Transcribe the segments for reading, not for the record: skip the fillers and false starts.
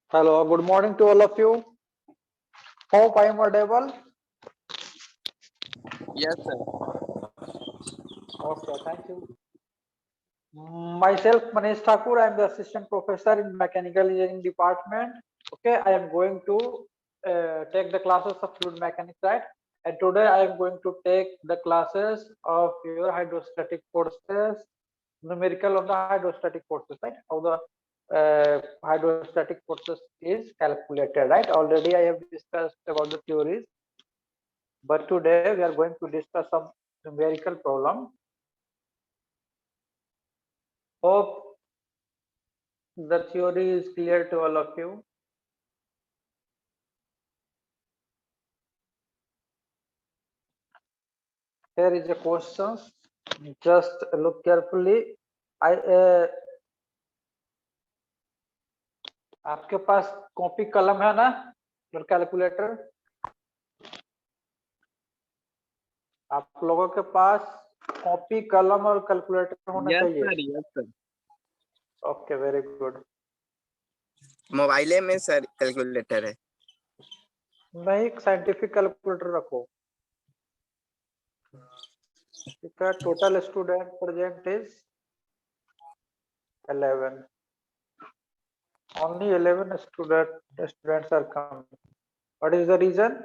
Hello, good morning to all of you. Hope I am audible. Yes, sir. Okay, thank you. Myself, Manish Thakur, I am the assistant professor in mechanical engineering department. Okay, I am going to take the classes of fluid mechanics, right? And today I am going to take the classes of your hydrostatic forces, numerical of the hydrostatic forces, right? How the hydrostatic forces is calculated, right? Already I have discussed about the theories, but today we are going to discuss some numerical problem. Hope the theory is clear to all of you. Here is a question. Just look carefully. आपके पास copy कलम है ना और calculator? आप लोगों के पास copy कलम और कैलकुलेटर होना चाहिए। Yes, sir. Okay, very good. मोबाइले में सर कैलकुलेटर है। नहीं, साइंटिफिक कैलकुलेटर रखो। ठीक है, total student present is 11. Only 11 students are coming. What is the reason?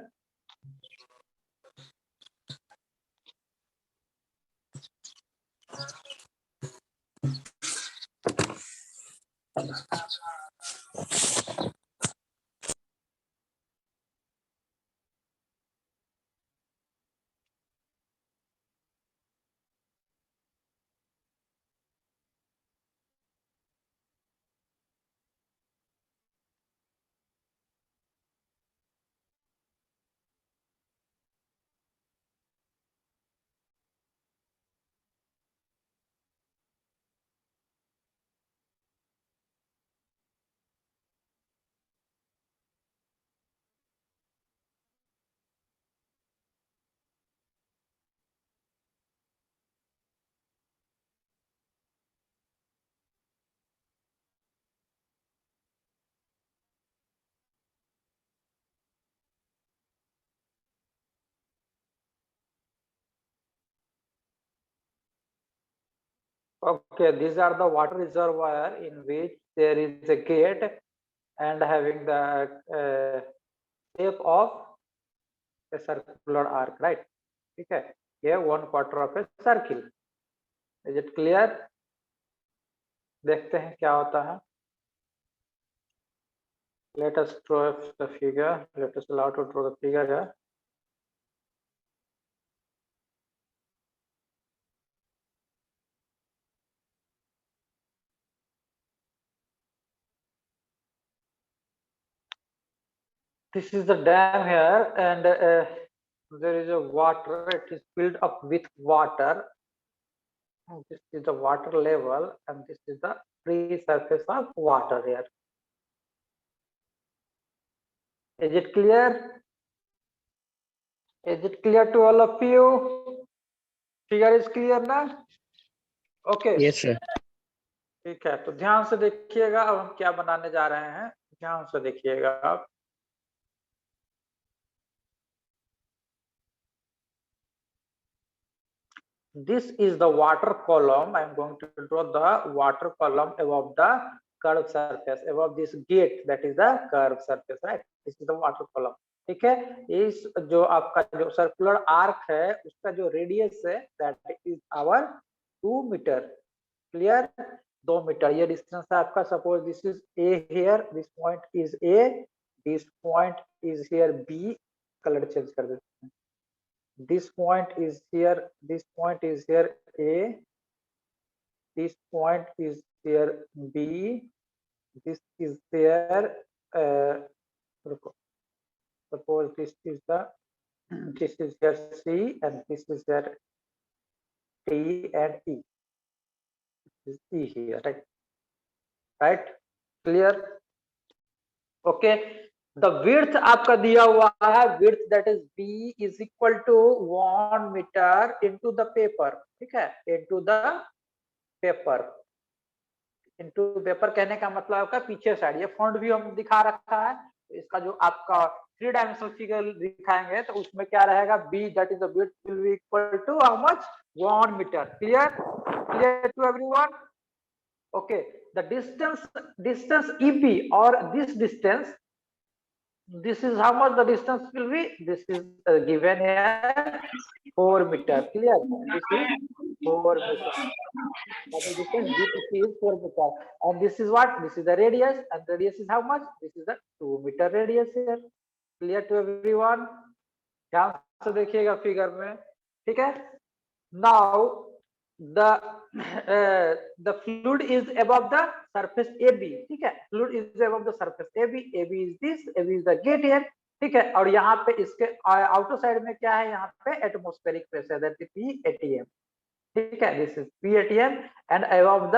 Okay, these are the water reservoir in which there is a gate and having the shape of a circular arc, right? ठीक है, ये 1/4 of a circle. Is it clear? देखते हैं क्या होता है. Let us draw the figure. Let us allow to draw the figure here. This is the dam here, and there is a water. It is filled up with water. This is the water level, and this is the free surface of water here. Is it clear? Is it clear to all of you? Figure is clear ना? Okay. Yes, sir. ठीक है, तो ध्यान से देखिएगा अब हम क्या बनाने जा रहे हैं, ध्यान से देखिएगा आप. This is the water column. I am going to draw the water column above the curved surface, above this gate, that is the curved surface, right? This is the water column. ठीक है, इस जो आपका जो circular arc है उसका जो radius है that is our 2 metre. Clear? 2 metre ये डिस्टेंस है आपका. Suppose this is A here, this point is A, this point is here B. Colour change कर देते हैं. This point is here, this point is here A, this point is here B, this is there suppose this is the this is here C, and this is here D and E. This is E here, right? Clear? Okay, the width आपका दिया हुआ है, width that is B is equal to 1 metre into the paper, ठीक है, into the paper, into paper कहने का मतलब आपका पीछे साइड, ये फ्रंट व्यू हम दिखा रखा है, इसका जो आपका 3 डायमेंशनल फिगर दिखाएंगे तो उसमें क्या रहेगा, B that is the width will be equal to how much, 1 metre. Clear to everyone? okay, the distance eb or this is how much the distance will be, this is given here 4 meter. Clear? This is 4 meter. The distance b to c is 4 meter, and this is what, this is the radius, and the radius is how much, this is the 2 meter radius here. Clear to everyone? ध्यान से देखिएगा figure में, ठीक है। now the fluid is above the surface AB, ठीक है, fluid is above the surface AB, AB is this, AB is the gate here, ठीक है, और यहाँ पे इसके आउटर साइड में क्या है, यहाँ पे atmospheric pressure that is P-atm, ठीक है, this is P-atm, and above the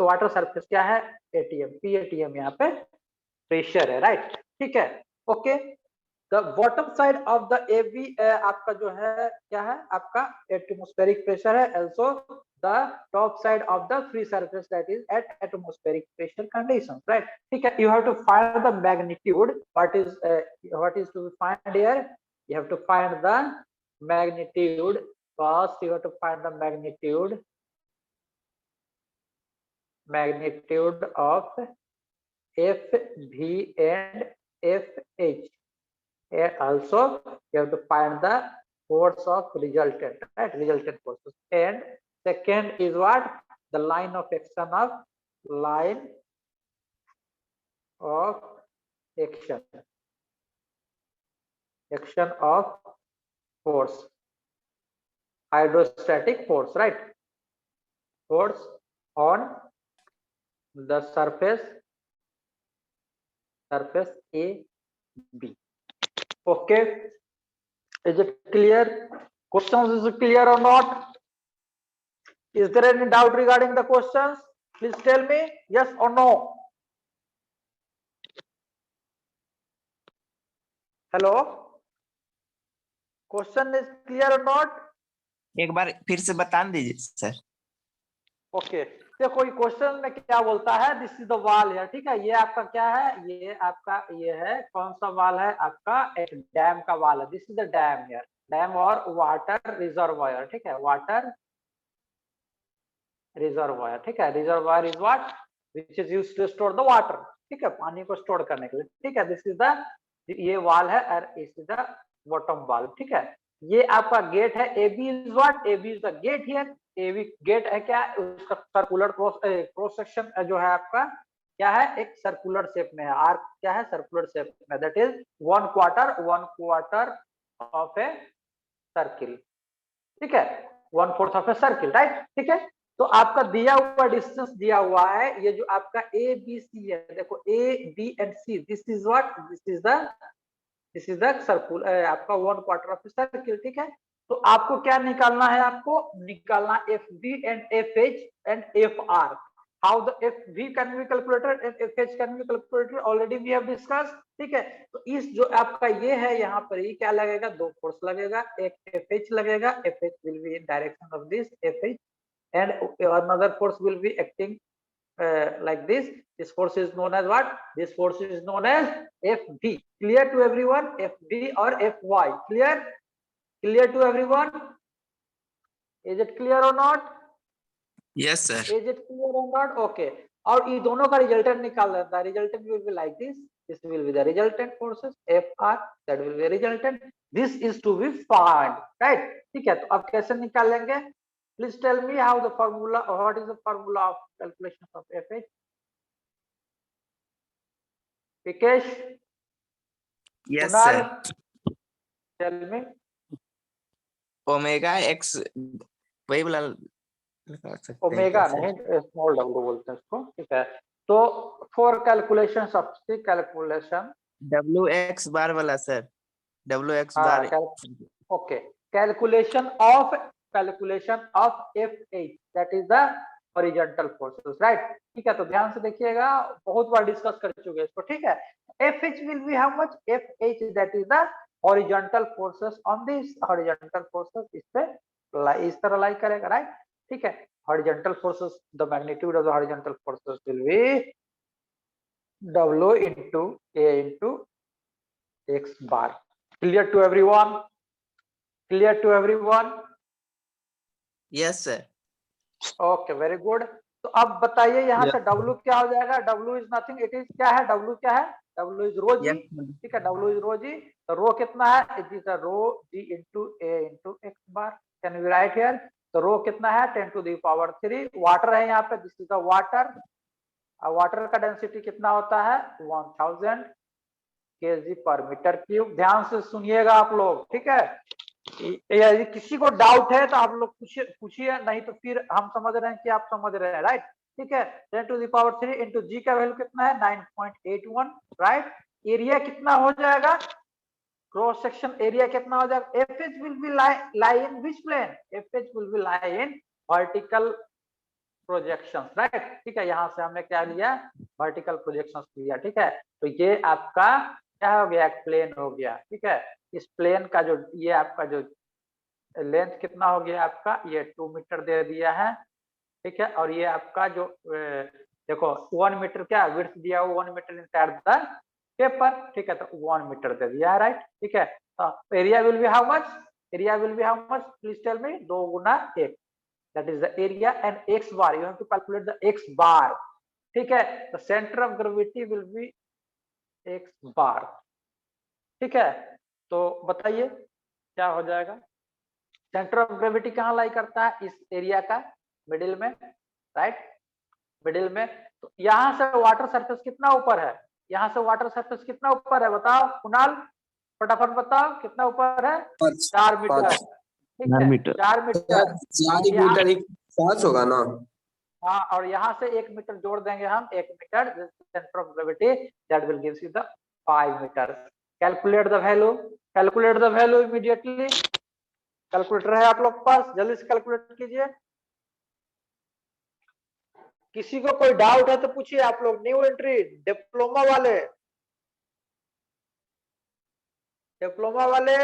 water surface क्या है, ATM, P-atm यहाँ पे प्रेशर है, राइट, ठीक है, okay. The bottom side of the AB आपका जो है क्या है, आपका एटमॉस्फेरिक प्रेशर है, also the top side of the free surface that is at atmospheric pressure conditions, right? ठीक है, you have to find the magnitude, what is to be find here, you have to find the magnitude, first you have to find the magnitude of FV and FH. And also you have to find the force of resultant, right, resultant forces. And second is what, the line of action of action of force, hydrostatic force, right, force on the surface AB. Okay, is it clear? Questions, is it clear or not? Is there any doubt regarding the questions? Please tell me yes or no. Hello, question is clear or not? एक बार फिर से बता दीजिए sir. Okay, देखो ये question में क्या बोलता है, दिस इज द वॉल है, ठीक है, ये आपका क्या है, ये आपका ये है कौन सा वॉल है, आपका एक डैम का वॉल है, this is the dam here, dam और वाटर रिजर्वायर, ठीक है, वाटर रिजर्वायर, ठीक है, reservoir is what, which is used to store the water, ठीक है, पानी को स्टोर करने के लिए, ठीक है, दिस इज द, ये वॉल है और इस इज द बॉटम वॉल, ठीक है, ये आपका गेट है, AB is what, AB is the gate here, AB gate है क्या, उसका सर्कुलर क्रॉस सेक्शन जो है आपका क्या है, एक सर्कुलर शेप में है, आर्क क्या है, सर्कुलर शेप में, that is 1/4 of a circle, ठीक है, 1/4 ऑफ ए सर्किल, राइट, ठीक है। तो आपका दिया हुआ डिस्टेंस दिया हुआ है, ये जो आपका ABC है, देखो A, B and C, this is what, this is the circle आपका 1/4 ऑफ ए सर्किल, ठीक है। तो आपको क्या निकालना है, आपको निकालना FV and FH and FR. How the FV can be calculated and FH can be calculated, already we have discussed, ठीक है। तो इस जो आपका ये है, यहाँ पर ये क्या लगेगा, दो फोर्स लगेगा, एक FH लगेगा, FH will be in direction of this FH, and another force will be acting like this. This force is known as what, this force is known as FV. Clear to everyone? FV or FY, clear to everyone? Is it clear or not? Yes sir. Is it clear or not? Okay, और ये दोनों का resultant निकाल लेता है, resultant will be like this, this will be the resultant forces FR, that will be resultant, this is to be found, right, ठीक है। तो अब कैसे निकाल लेंगे, please tell me how the formula, or what is the formula of calculation of FH? Vikesh? Yes Kunal? sir. Tell me. Omega x वही वाला omega नहीं, स्मॉल w बोलते हैं इसको, ठीक है। तो फॉर कैलकुलेशन, सबसे कैलकुलेशन WX बार वाला sir, WX bar, okay, calculation of FH, that is the horizontal forces, right. ठीक है, तो ध्यान से देखिएगा, बहुत बार डिस्कस कर चुके हैं इसको, ठीक है। FH will be how much? FH that is the horizontal forces on this horizontal forces, इस पे इस तरह लाई करेगा, राइट। ठीक है, horizontal forces, the magnitude of the horizontal forces will be W into A into X bar. Clear to everyone? Clear to everyone? Yes sir. Okay, very good. तो अब बताइए यहाँ Yes. से W क्या हो जाएगा? W is nothing, it is क्या है? W क्या है? W is rho g. Yes. ठीक है, W इज रो जी। तो रो कितना है? It is rho g into A into x bar. Can we write here? तो रो कितना है? 10 टू द पावर 3। वाटर है यहाँ पे, this is the water. Water का डेंसिटी कितना होता है? 1000 kg पर मीटर क्यूब। ध्यान से सुनिएगा आप लोग, ठीक है। यदि किसी को डाउट है तो आप लोग पूछिए, नहीं तो फिर हम समझ रहे हैं कि आप समझ रहे हैं, राइट। ठीक है, 10 टू द पावर 3 इंटू जी का वैल्यू कितना है? 9.81, राइट। एरिया कितना हो जाएगा? क्रॉस सेक्शन एरिया कितना हो जाएगा? FH will be lie in which plane? FH will be lie in vertical projection, right. ठीक है, यहाँ से हमने क्या लिया? वर्टिकल प्रोजेक्शन लिया, ठीक है। तो ये आपका क्या हो गया? एक प्लेन हो गया, ठीक है। इस प्लेन का जो ये आपका जो लेंथ कितना हो गया आपका? ये 2 मीटर दे दिया है, ठीक है। और ये आपका जो देखो 1 मीटर क्या विड्थ दिया हुआ, 1 मीटर इनसाइड द पेपर, ठीक है। तो 1 मीटर दे दिया है, राइट। ठीक है, तो area will be how much? Area will be how much? Please tell me. 2 गुना 1, that is the area, and x bar you have to calculate the x bar, ठीक है। the center of gravity will be x bar, ठीक है। तो बताइए क्या हो जाएगा? सेंटर ऑफ ग्रेविटी कहाँ लाई करता है? इस एरिया का मिडिल में, राइट, मिडिल में। तो यहाँ से वाटर सरफेस कितना ऊपर है? यहाँ से वाटर सरफेस कितना ऊपर है? बताओ कुणाल, फटाफट बताओ कितना ऊपर है? 4 मीटर, ठीक है, 4 मीटर। 4 मीटर ही 5 होगा ना? हाँ, और यहाँ से 1 मीटर जोड़ देंगे हम, 1 metre centre of gravity, that will gives you the 5 metre. Calculate the value, calculate the value immediately. Calculator है आप लोग के पास? जल्दी से कैलकुलेट कीजिए। किसी को कोई डाउट है तो पूछिए आप लोग। न्यू एंट्री डिप्लोमा वाले, डिप्लोमा वाले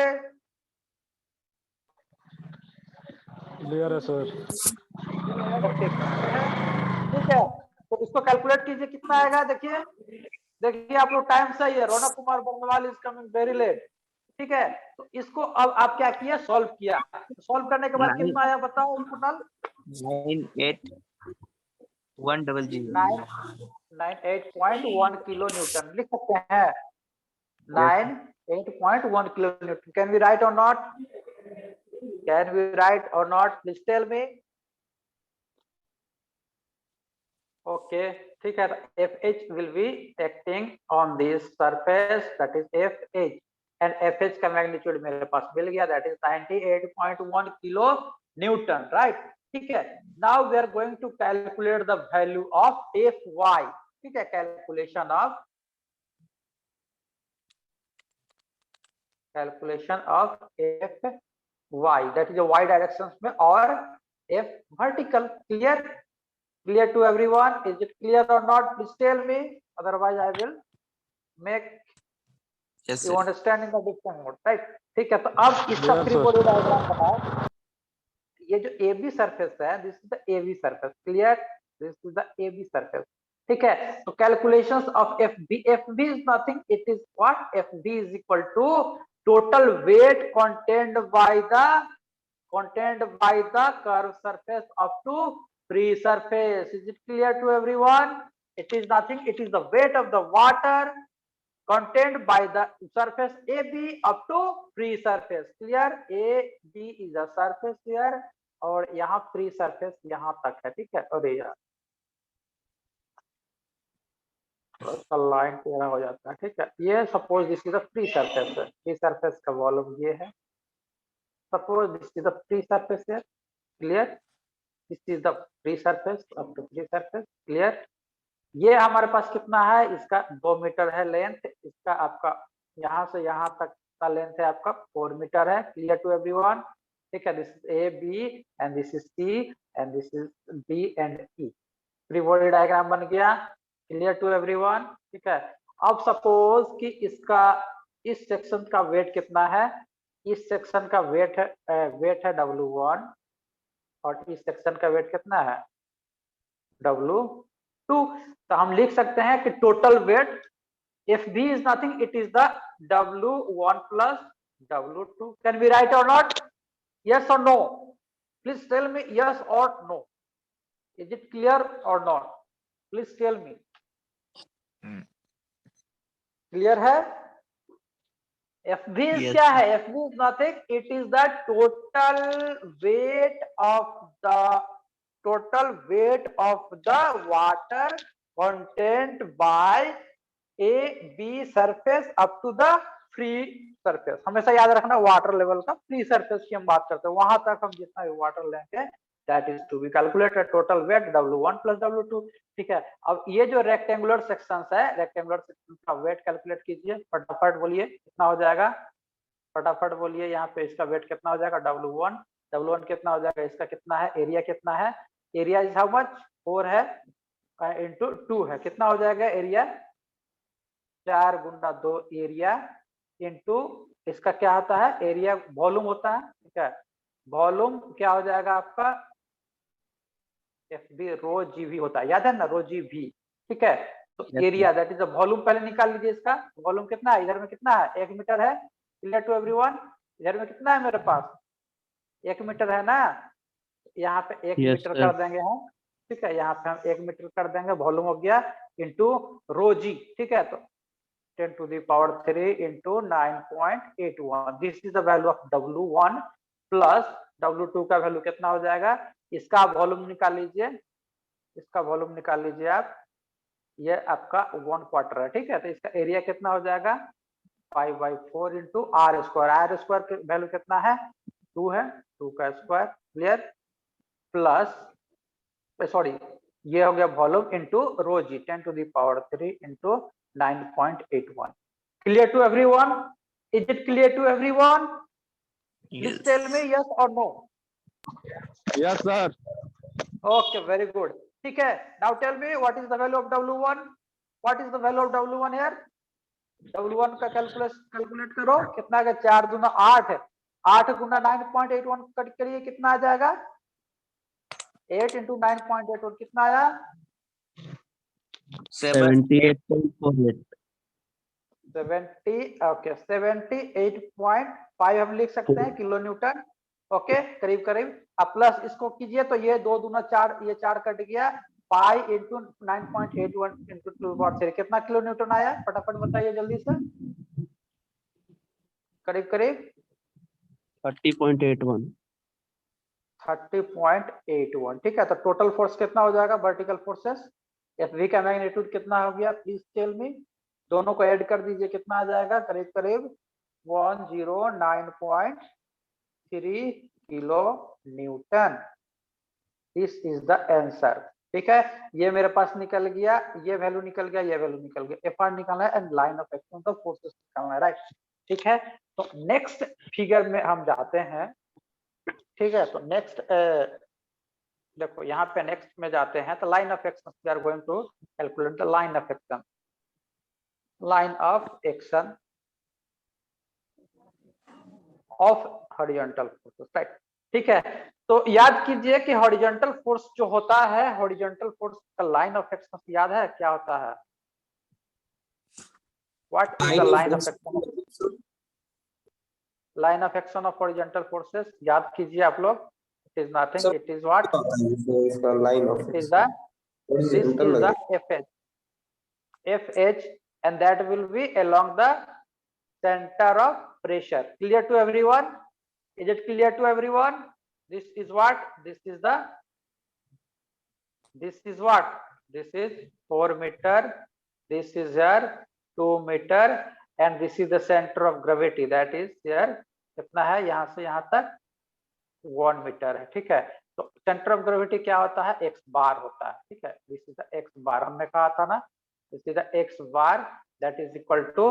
क्लियर है सर। ओके, ठीक है। तो इसको कैलकुलेट कीजिए, कितना आएगा? देखिए देखिए आप लोग, टाइम सही है। Raunak Kumar Bangwal is coming very late, ठीक है। तो इसको अब आप क्या किया? सॉल्व किया। सॉल्व करने के बाद कितना आया बताओ कुणाल? 98100 98.1 किलो न्यूटन लिख सकते हैं। 98.1 kilo newton. Can we write or not? Can we write or not? Please tell me. Okay, ठीक है। FH will be acting on this surface, that is FH, and FH का मैग्नीट्यूड मेरे पास मिल गया, that is 98.1 kilo newton, right. ठीक है, now we are going to calculate the value of FY, ठीक है। Calculation of FY, that is Y direction में, और F vertical. Clear? Clear to everyone? Is it clear or not? Please tell me, otherwise I will make Yes you sir. understand in the different mode, right? ठीक है, तो अब इसका Yes, free sir. Body diagram बनाओ। ये जो AB surface है, this is the AB surface. Clear? This is the AB surface, ठीक है। तो calculations of FB is nothing, it is what? FB is equal to total weight contained by the curved surface up to free surface. Is it clear to everyone? It is nothing, it is the weight of the water contained by the surface AB up to free surface. Clear? AB is a surface here, और यहाँ free surface यहाँ तक है, ठीक है। अरे यार line टेढ़ा हो जाता है, ठीक है। ये suppose this is the free surface है, फ्री सरफेस का वॉल्यूम ये है। Suppose this is the free surface here, clear? This is the free surface up to free surface, clear? ये हमारे पास कितना है? इसका 2 मीटर है लेंथ, इसका आपका यहाँ से यहाँ तक का लेंथ है आपका 4 मीटर है। Clear to everyone? ठीक है, this is A B and this is C and this is D and E. Free body diagram बन गया, क्लियर टू एवरीवन। ठीक है, अब सपोज कि इसका इस सेक्शन का वेट कितना है, इस सेक्शन का वेट है W1 और इस सेक्शन का वेट कितना है W2। तो हम लिख सकते हैं कि total weight FB is nothing, it is the W1 plus W2. Can we write or not? Yes or no? Please tell me yes or no. Is it clear or not? Please tell me. Clear है? FB is Yes. क्या है? FB is nothing, it is the total weight of the water content by A B surface up to the free surface। हमेशा याद रखना water level का free surface की हम बात करते हैं, वहां तक हम जितना भी वाटर लेंगे that is to be calculated total weight W1 plus W2। ठीक है, अब ये जो रेक्टेंगुलर सेक्शंस है, रेक्टेंगुलर सेक्शन का वेट कैलकुलेट कीजिए, फटाफट बोलिए कितना हो जाएगा, फटाफट बोलिए। यहाँ पे इसका वेट कितना हो जाएगा W1 कितना हो जाएगा, इसका कितना है, एरिया कितना है, एरिया इज हाउ मच 4 है इंटू 2 है, कितना हो जाएगा एरिया 4 गुना 2 एरिया इंटू इसका क्या होता है एरिया वॉल्यूम होता है। ठीक है, वॉल्यूम क्या हो जाएगा आपका FB रो जीवी होता है, याद है ना रो जीवी। ठीक है, तो area that is the volume पहले निकाल लीजिए। इसका वॉल्यूम कितना है, इधर में कितना है 1 मीटर है, क्लियर टू एवरीवन। इधर में कितना है मेरे पास 1 मीटर है ना, यहाँ पे 1 मीटर कर देंगे हम। ठीक है, यहाँ पे हम 1 मीटर कर देंगे, वॉल्यूम हो गया इंटू रो जी। ठीक है, तो 10 to the power 3 into 9.81, this is the value of W1 plus W2 का वैल्यू कितना हो जाएगा, इसका वॉल्यूम निकाल लीजिए, इसका वॉल्यूम निकाल लीजिए आप, ये आपका 1/4 है। ठीक है, तो इसका एरिया कितना हो जाएगा 5/4 इंटू R स्क्वायर की वैल्यू कितना है 2 है, 2 का स्क्वायर, क्लियर, प्लस सॉरी ये हो गया volume into rho g 10 to the power 3 into 9.81। Clear to everyone? Is it clear to everyone? Please tell me yes or no. Yes, sir. Okay, very good. ठीक है, now tell me what is the value of W1? What is the value of W1 here? W1 का calculate करो, कितना है 4 गुना 8 है, 8 गुना 9.81 cut करिए, कितना आ जाएगा 8 इंटू 9.81 कितना आया 78.48। 78.5 हम लिख सकते हैं किलो न्यूटन। ओके, करीब करीब। अब प्लस इसको कीजिए तो ये 2 दूना 4, ये 4 कट गया, पाई इंटू 9.81 इंटू 2/3 कितना किलो न्यूटन आया, फटाफट बताइए जल्दी से, करीब करीब 30.81। 30.81। ठीक है, तो टोटल फोर्स कितना हो जाएगा, वर्टिकल फोर्सेस FV का मैग्नीट्यूड कितना हो गया, प्लीज टेल मी, दोनों को ऐड कर दीजिए, कितना आ जाएगा करीब करीब 109.3 kilo Newton. This is the answer. ठीक है, ये मेरे पास निकल गया, ये वैल्यू निकल गया, ये वैल्यू निकल गया, FR निकालना है and line of action of forces निकालना है, राइट। ठीक है, तो नेक्स्ट फिगर में हम जाते हैं। ठीक है, तो नेक्स्ट देखो यहाँ पे नेक्स्ट में जाते हैं, तो line of action we are going to calculate the line of action, line of action of horizontal forces, right. ठीक है, तो याद कीजिए कि हॉरिजॉन्टल फोर्स जो होता है, हॉरिजॉन्टल फोर्स का लाइन ऑफ एक्शन याद है क्या होता है, what is the line of action, line of action of horizontal forces, याद कीजिए आप लोग, it is nothing, it is what, इसका line of it is the, this is the FH and that will be along the center of pressure. Clear to everyone? Is it clear to everyone? This is what, this is what, this is 4 meter, this is here 2 meter and this is the center of gravity, that is here कितना है, यहाँ से यहाँ तक 1 metre है। ठीक है, तो सेंटर ऑफ ग्रेविटी क्या होता है, x बार होता है। ठीक है, this is the x bar, हमने कहा था ना, this is the x bar that is equal to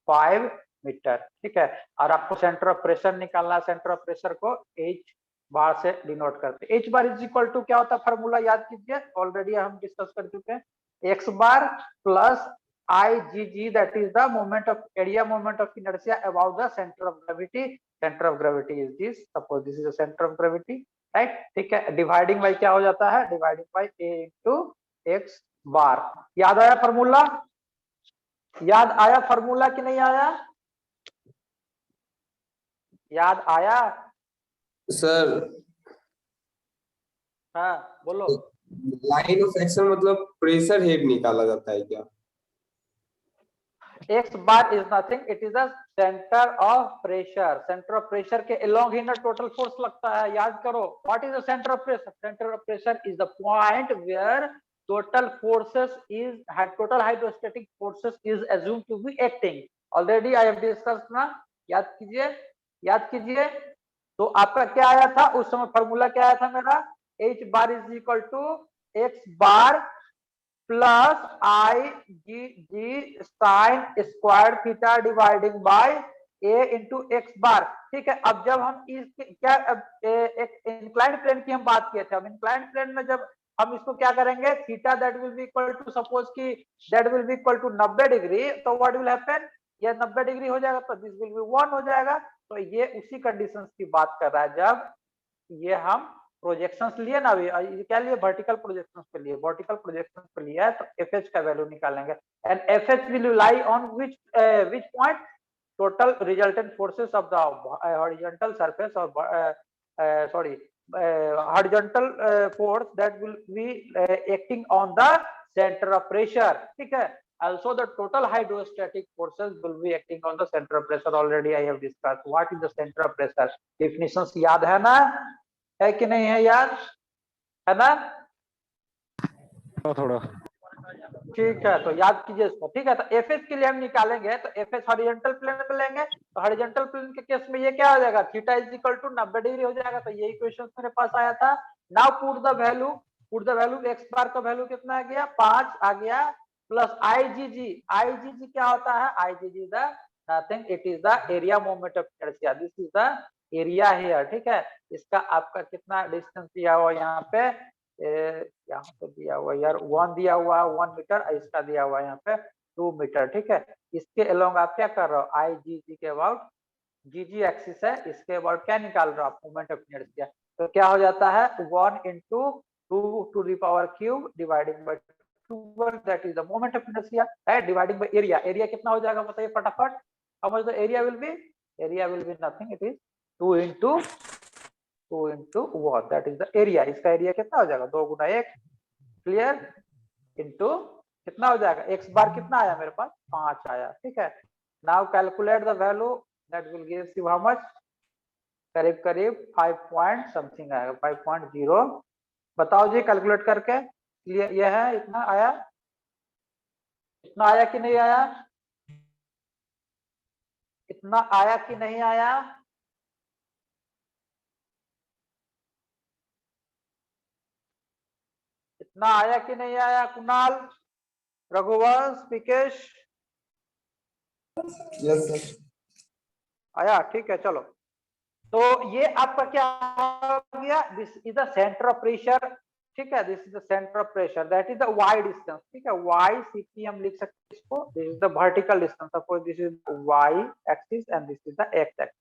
5 metre, ठीक है। और आपको सेंटर ऑफ प्रेशर निकालना है, सेंटर ऑफ प्रेशर को एच बार से डिनोट करते हैं। H bar is equal to क्या होता है फॉर्मूला याद कीजिए, ऑलरेडी हम डिस्कस कर चुके हैं, x bar plus I G G, that is the moment of area moment of inertia about the centre of gravity. Centre of gravity is this, suppose this is the centre of gravity, right, ठीक है। Dividing by क्या हो जाता है, dividing by A into x bar. याद आया formula, याद आया फॉर्मूला कि नहीं आया, याद आया? सर हाँ बोलो। लाइन ऑफ एक्शन मतलब प्रेशर हेड निकाला जाता है क्या? X bar is nothing, it is the centre of pressure. Centre of pressure के अलोंग ही ना टोटल फोर्स लगता है, याद करो। What is the centre of pressure? Centre of pressure is the point where total forces is total hydrostatic forces is assumed to be acting. Already I have discussed ना, याद कीजिए, याद कीजिए। तो आपका क्या आया था उस समय, फॉर्मूला क्या आया था मेरा, h bar is equal to x bar plus I G G sine square theta dividing by a into x bar, ठीक है। अब जब हम इस क्या एक इंक्लाइंड प्लेन की हम बात किए थे, अब इंक्लाइंड प्लेन में जब हम इसको क्या करेंगे, theta that will be equal to, suppose की that will be equal to 90 degree, तो व्हाट विल हैपन, ये 90 डिग्री हो जाएगा, तो दिस विल बी 1 हो जाएगा। तो ये उसी कंडीशंस की बात कर रहा है जब ये हम प्रोजेक्शंस लिए ना, अभी क्या लिए, वर्टिकल प्रोजेक्शंस पे लिए, वर्टिकल प्रोजेक्शंस पे लिया है, तो एफएच का वैल्यू निकालेंगे। And FH will lie on which point, total resultant forces of the horizontal surface or horizontal force that will be acting on the center of pressure, ठीक है। Also the total hydrostatic forces will be acting on the center of pressure. Already I have discussed what is the center of pressure. Definitions याद है ना, है कि नहीं है याद, है ना? थोड़ा ठीक है, तो याद कीजिए इसको, ठीक है। तो एफएच के लिए हम निकालेंगे, तो एफएच हॉरिजॉन्टल प्लेन में लेंगे, तो हॉरिजॉन्टल प्लेन के केस में ये क्या हो जाएगा, theta is equal to 90 degree हो जाएगा। तो ये इक्वेशन मेरे पास आया था। Now put the value x bar का वैल्यू कितना आ गया, 5 आ गया, प्लस आईजीजी क्या होता है, IgG the nothing, it is the area moment of inertia, this is the area here, ठीक है। इसका आपका कितना डिस्टेंस दिया हुआ यहाँ पे, यहाँ पे दिया हुआ यार 1 दिया हुआ है 1 मीटर, इसका दिया हुआ है यहाँ पे 2 मीटर, ठीक है। इसके अलोंग आप क्या कर रहे हो, आई जी जी के अबाउट, जी जी एक्सिस है, इसके अबाउट क्या निकाल रहे हो आप, मोमेंट ऑफ इनर्शिया। तो क्या हो जाता है 1 into 2 to the power cube dividing by 2, that is the moment of inertia, है, डिवाइडिंग बाय एरिया। एरिया कितना हो जाएगा बताइए फटाफट, how much the area will be nothing, it is 2 into 1, that is the area. इसका area कितना हो जाएगा, 2 गुना 1, क्लियर, इंटू कितना हो जाएगा, एक्स बार कितना आया मेरे पास, 5 आया, ठीक है। Now calculate the value that will give you how much, करीब करीब 5 पॉइंट समथिंग आएगा, 5.0। बताओ जी कैलकुलेट करके, ये है, इतना आया, इतना आया कि नहीं आया, इतना आया कि नहीं आया, इतना आया कि नहीं आया, कुणाल, रघुवंश, विकेश, यस सर। आया, ठीक है। चलो, तो ये आपका क्या हो गया, this is the centre of pressure, ठीक है। This is the centre of pressure, that is the Y distance, ठीक है। वाई सीपी हम लिख सकते हैं इसको, this is the vertical distance, suppose this is Y axis and this is the X axis,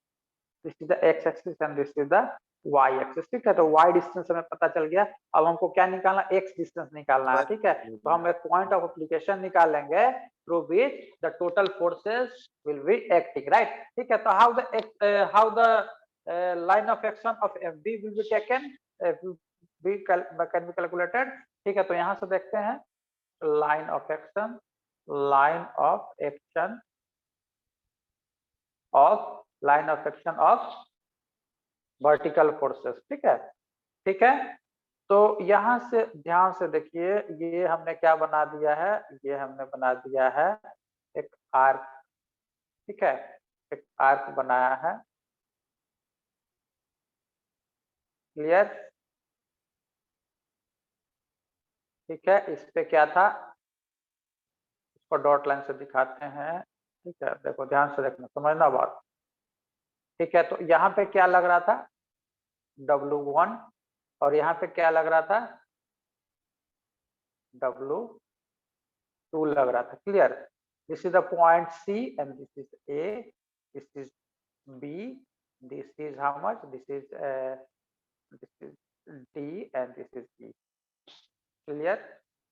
this is the X axis and this is the Y axis, ठीक है। तो वाई डिस्टेंस हमें पता चल गया। अब हमको क्या निकालना, एक्स डिस्टेंस निकालना है, ठीक है। तो हम एक पॉइंट ऑफ एप्लीकेशन निकालेंगे through which the total forces will be acting, right, ठीक है। तो how the line of action of FB will be taken, can be calculated, ठीक है। तो यहाँ से देखते हैं line of action of vertical forces, ठीक है, ठीक है। तो यहाँ से ध्यान से देखिए, ये हमने क्या बना दिया है, ये हमने बना दिया है एक आर्क, ठीक है, एक आर्क बनाया है, क्लियर, ठीक है। इस पे क्या था, इसको डॉट लाइन से दिखाते हैं, ठीक है, देखो ध्यान से देखना, समझना बात। ठीक है, तो यहाँ पे क्या लग रहा था, W1, और यहाँ पे क्या लग रहा था, W2 लग रहा था। Clear? This is the point C and this is A, this is B, this is how much, this is D and this is E। Clear?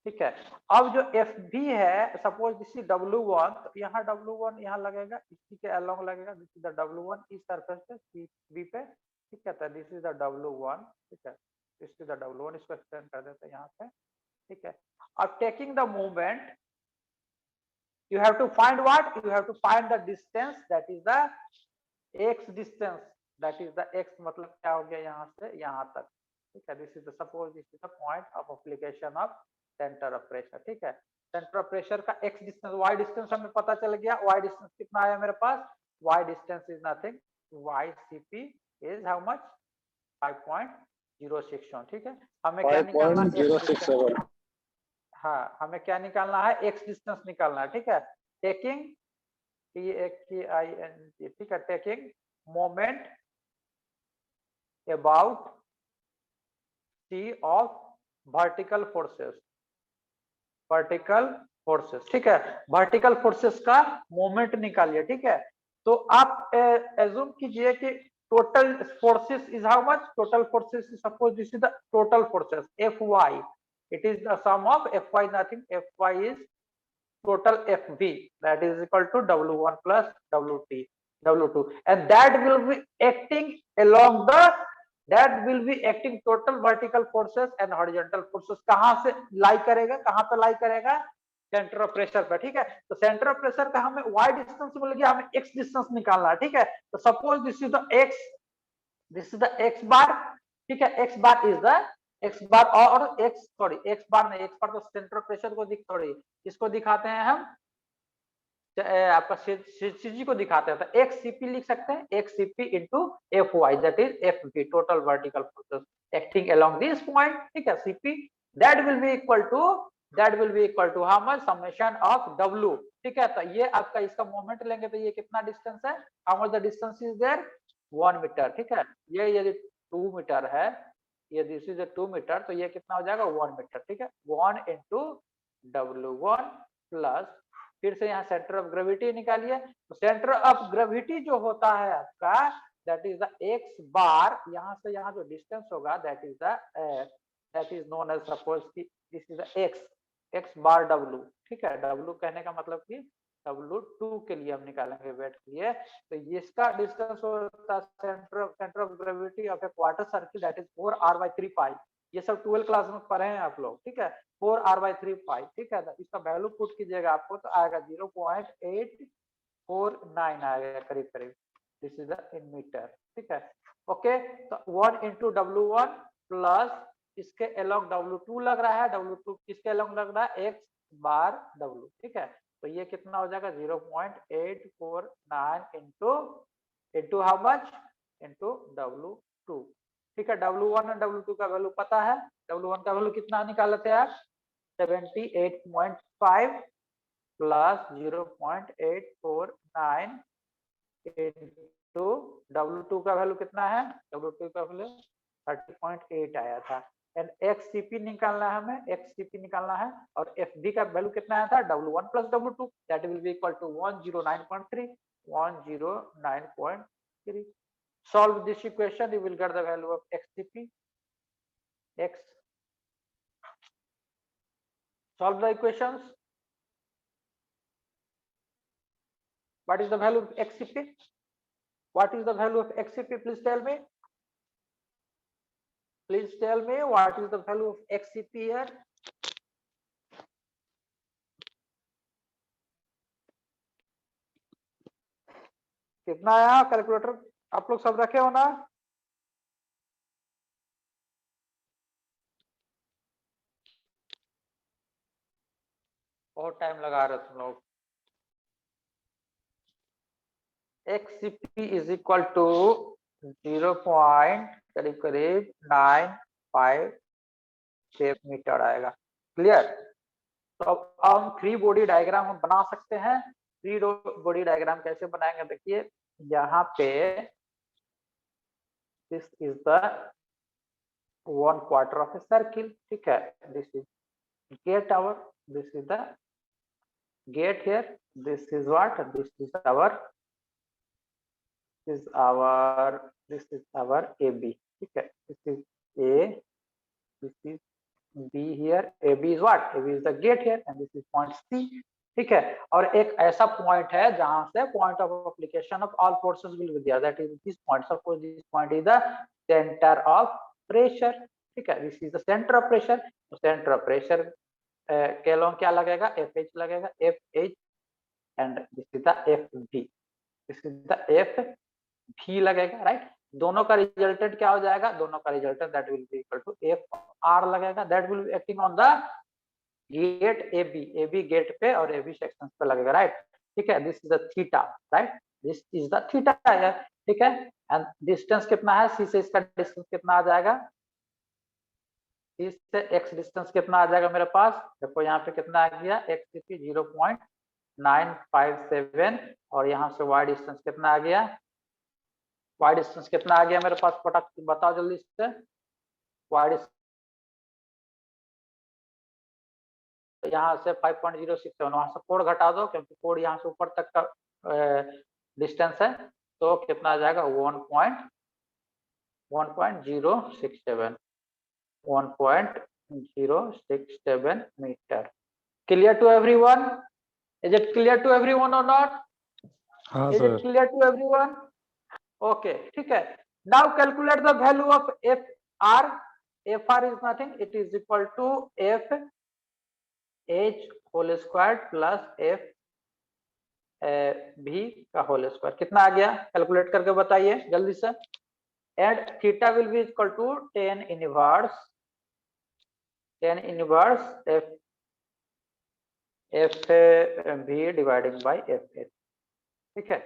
ठीक है, अब जो FB है, सपोज दिस इज W1, तो यहाँ W1 यहाँ लगेगा, इसी के अलोंग लगेगा, दिस इज द W1 इस सरफेस पे B पे। ठीक है, तो दिस इज द W1। ठीक है, दिस इज द W1, इसको एक्सटेंड कर देते हैं यहाँ पे। ठीक है, अब taking the movement you have to find what, you have to find the distance, that is the x distance, that is the x मतलब क्या हो गया यहाँ से यहाँ तक। ठीक है, this is the suppose this is the point of application of center of pressure। ठीक है, सेंटर ऑफ प्रेशर का x डिस्टेंस, y डिस्टेंस हमें पता चल गया, y डिस्टेंस कितना आया मेरे पास, y distance is nothing, ycp is how much, 5.061। ठीक है, हमें क्या निकालना है, 5.067। हाँ, हमें क्या निकालना है, x डिस्टेंस निकालना है। ठीक है, टेकिंग TAKING, ठीक है, taking moment about C of vertical forces, vertical forces. ठीक है, वर्टिकल फोर्सेस का मोमेंट निकालिए। ठीक है, तो आप एज्यूम कीजिए कि total forces is how much, total forces is, suppose this is the total forces FY, it is the sum of FY, nothing, FY is total FV, that is equal to W1 plus W2, and that will be acting along the, that will be acting total vertical forces and horizontal forces कहाँ से लाई करेगा, कहाँ पे लाई करेगा, centre of pressure पे। ठीक है, तो सेंटर ऑफ प्रेशर का हमें y डिस्टेंस मिल गया, हमें x डिस्टेंस निकालना है। ठीक है, तो suppose this is the x, this is the x बार। ठीक है, x bar is the x बार, और x सॉरी x बार नहीं, x बार तो सेंटर ऑफ प्रेशर को दिख, सॉरी इसको दिखाते हैं हम, आपका CG को दिखाते हैं, तो XCP लिख सकते हैं, XCP into FY, that is FV, total vertical forces acting along this point। ठीक है, CP that will be equal to how much, summation of W। ठीक है, तो ये आपका इसका मोमेंट लेंगे तो ये कितना डिस्टेंस है, how much the distance is there, 1 metre. ठीक है, ये यदि 2 मीटर है, ये दिस इज 2 मीटर, तो ये कितना हो जाएगा, 1 मीटर। ठीक है, 1 into W1 प्लस, फिर से यहाँ सेंटर ऑफ ग्रेविटी निकालिए, तो सेंटर ऑफ ग्रेविटी जो होता है आपका, that is the x bar, यहाँ से यहाँ जो डिस्टेंस होगा, that is known as, suppose this is the x bar W। ठीक है, W कहने का मतलब कि W2 के लिए हम निकालेंगे वेट के लिए, तो इसका डिस्टेंस होता है centre of gravity of A quarter circle, that is 4r/3 पाई। ये सब 12 क्लास में पढ़े हैं आप लोग। ठीक है, 4r/3 पाई। ठीक है, तो इसका वैल्यू पुट कीजिएगा आपको, तो आएगा 0.849 आएगा करीब करीब, दिस इज इन मीटर। ठीक है, ओके, तो 1 into W1 प्लस इसके अलोंग W2 लग रहा है, W2 किसके अलोंग लग रहा है, x बार W। ठीक है, तो ये कितना हो जाएगा, 0.849 into how much, into W2। ठीक है, W1 और W2 का वैल्यू पता है, W1 का वैल्यू कितना निकाले थे आप, 78.5 प्लस 0.849 into W2 का वैल्यू कितना है, W2 का वैल्यू 30.8 आया था, एंड XCP निकालना है हमें, XCP निकालना है, और FB का वैल्यू कितना आया था, W1 plus W2, that will be equal to 109.3। Solve this equation, you will get the value of XCP. Solve the equations. What is the value of XCP? What is the value of XCP? Please tell me. Please tell me what is the value of XCP here. कितना आया, calculator आप लोग सब रखे हो ना, बहुत time लगा रहे तुम लोग। XCP is equal to 0.956 metre आएगा। क्लियर? तो अब हम फ्री बॉडी डायग्राम हम बना सकते हैं, फ्री बॉडी डायग्राम कैसे बनाएंगे, देखिए यहाँ पे this is the 1/4 of a circle, ठीक है, this is gate our, this is the gate here, this is what, this is our AB, ठीक है, this is A, this is B here, AB is what, AB is the gate here and this is point C, ठीक है। और एक ऐसा point है जहां से point of application of all forces will be there, that is this point, suppose this point is the centre of pressure, ठीक है, this is the centre of pressure. तो सेंटर ऑफ प्रेशर के लोग क्या लगेगा, FH लगेगा, FH and this is the FV, this is the FV लगेगा, right. दोनों का रिजल्टेंट क्या हो जाएगा, दोनों का resultant that will be equal to FR लगेगा, that will be acting on the gate AB gate पे और AB सेक्शन पे लगेगा, राइट, ठीक है। This is the theta, right, this is the theta, ठीक है। एंड डिस्टेंस कितना है, C से इसका डिस्टेंस कितना आ जाएगा, इससे x डिस्टेंस कितना आ जाएगा मेरे पास, देखो यहाँ पे कितना आ गया, x 0.957 और यहाँ से y डिस्टेंस कितना आ गया, y डिस्टेंस कितना आ गया मेरे पास, फटाफट बताओ जल्दी से, y डिस्टेंस यहाँ से 5.067, वहां से 4 घटा दो क्योंकि 4 यहाँ से ऊपर तक का डिस्टेंस है, तो कितना आ जाएगा 1.067 metre. Clear to everyone, is it clear to everyone or not, is it clear to everyone, okay, ठीक है। Now calculate the value of FR, FR is nothing, it is equal to FH whole square plus FV का whole square, कितना आ गया calculate करके बताइए जल्दी से। And theta will be equal to tan inverse FV dividing by FH, ठीक है।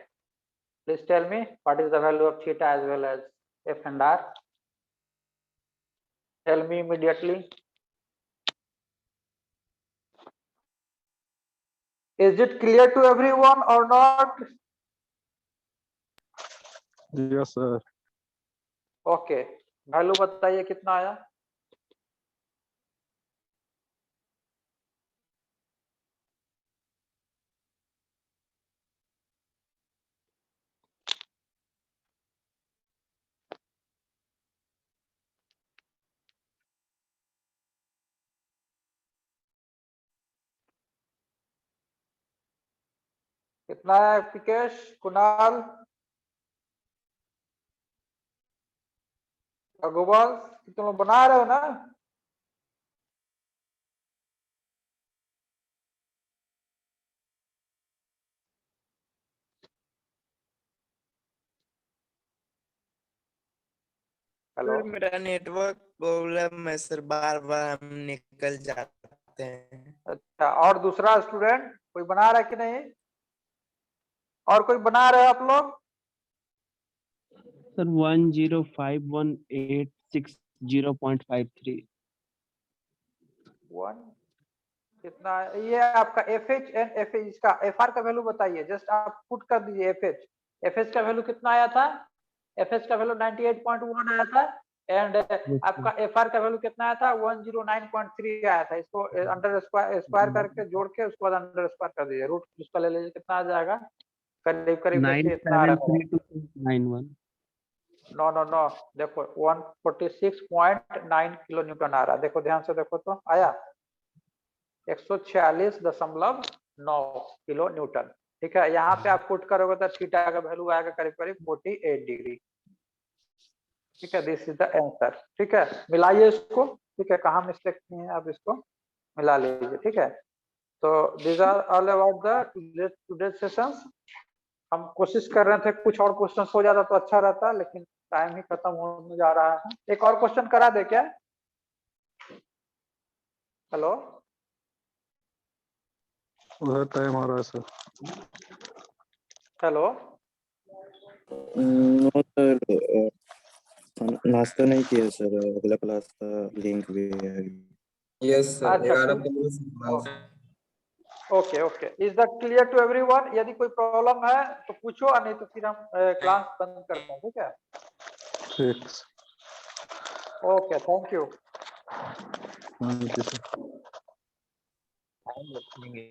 Please tell me what is the value of theta as well as F and R, tell me immediately. Is it clear to everyone or not? Yes, sir. Okay, value बताइए कितना आया, कितना है पिकेश, कुणाल, गोपाल, तुम लोग बना रहे हो ना, हेलो, मेरा नेटवर्क प्रॉब्लम है सर, बार बार हम निकल जाते हैं। अच्छा, और दूसरा स्टूडेंट कोई बना रहा है कि नहीं, और कोई बना रहे हो आप लोग, सर 1051860.53 वन कितना है? ये आपका FH एंड FH, इसका FR का वैल्यू बताइए, जस्ट आप पुट कर दीजिए FH का वैल्यू कितना आया था, FH का वैल्यू 98.1 आया था एंड आपका FR का वैल्यू कितना आया था, 109.3 आया था। इसको अंडर स्क्वायर करके जोड़ के उसके बाद अंडर स्क्वायर कर दीजिए, रूट उसका ले लीजिए, कितना आ जाएगा, करीब करीब देखिए इतना आ रहा है, 973.91 नो देखो 146.9 किलो न्यूटन आ रहा है, देखो ध्यान से देखो तो आया 146.9 किलो न्यूटन, ठीक है। यहाँ पे आप पुट करोगे तो थीटा का वैल्यू आएगा करीब करीब 48 डिग्री, ठीक है। दिस इज द आंसर, ठीक है। मिलाइए इसको, ठीक है, कहाँ मिस्टेक की है आप इसको मिला लीजिए, ठीक है। तो this are all about the today sessions. हम कोशिश कर रहे थे कुछ और क्वेश्चन हो जाता तो अच्छा रहता, लेकिन टाइम ही खत्म होने जा रहा है। एक और क्वेश्चन करा दे क्या, हेलो, उधर टाइम हो रहा है सर। हेलो, नो सर, नाश्ता नहीं किया सर, अगला क्लास का लिंक भी है। यस सर, अच्छा 11 ठीक, बजे से क्लास है। Okay okay, is that clear to everyone? यदि कोई प्रॉब्लम है तो पूछो, और नहीं तो फिर हम क्लास बंद करते हैं, ठीक है? ठीक। Okay, thank you. Thank you sir. Time रखेंगे।